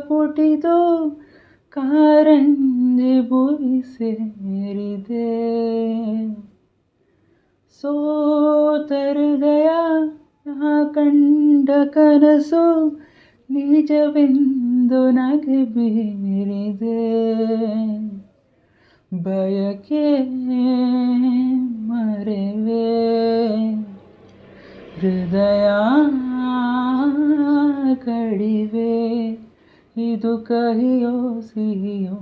ಪುಟಿದು ಕಾರಂಜಿ ಭುವಿ ಸೇರಿದೆ. ಸೋತ ಹೃದಯ ನಾ ಕಂಡ ಕನಸು ನಿಜವೆಂದು ನಗೆ ಬೀರಿದೆ. ಬಯಕೆ ಮರೆವೆ ಹೃದಯ ಕಡಿವೆ. ಇದು ಕಹಿಯೋ ಸಿಹಿಯೋ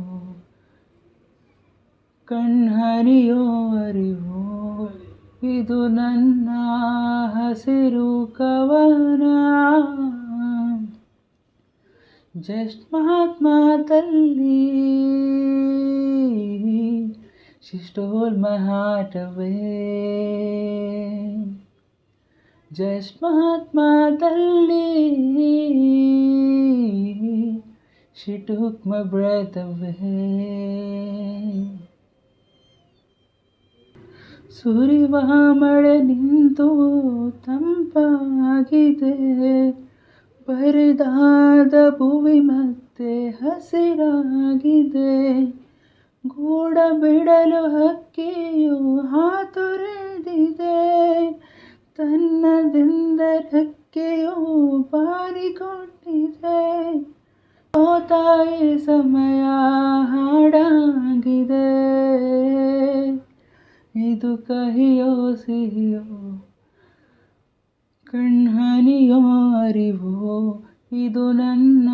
ಕಣ್ಹನಿಯೋ ಅರಿವೋ, ಇದು ನನ್ನ ಹಸಿರು ಕವನ. ಜಸ್ಟ್ ಮಹಾತ್ಮಾದಲ್ಲಿ she stole my heart away. Just ಮಹಾತ್ಮಾದಲ್ಲಿ she took my breath away. ಸುರಿವ ಮಳೆ ನಿಂತು ತಂಪಾಗಿದೆ. ಬರಿದಾದ ಭುವಿ ಮತ್ತೆ ಹಸಿರಾಗಿದೆ. ಗೂಡ ಬಿಡಲು ಹಕ್ಕಿಯು ಹಾತೊರೆದಿದೆ. ತನ್ನದಿಂದ ರೆಕ್ಕೆಯು ಬಾರಿಕೊಟ್ಟಿದೆ. ಓ ತಾಯಿ ಸಮಯ ಹಾಡಾಗಿದೆ. ಇದು ಕಹಿಯೋ ಸಿಹಿಯೋ ಕಣ್ಹನಿಯೋ ಅರಿವೋ, ಇದು ನನ್ನ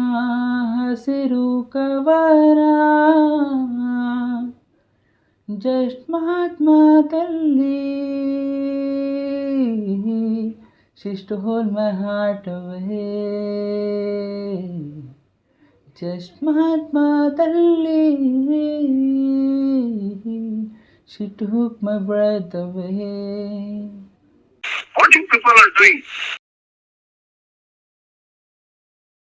ಹಸಿರು ಕವನ. ಜಸ್ಟ್ ಮಹಾತ್ಮಾದಲ್ಲಿ she stole my heart away. Just ಮಹಾತ್ಮಾದಲ್ಲಿ she took my breath away. What you people are doing?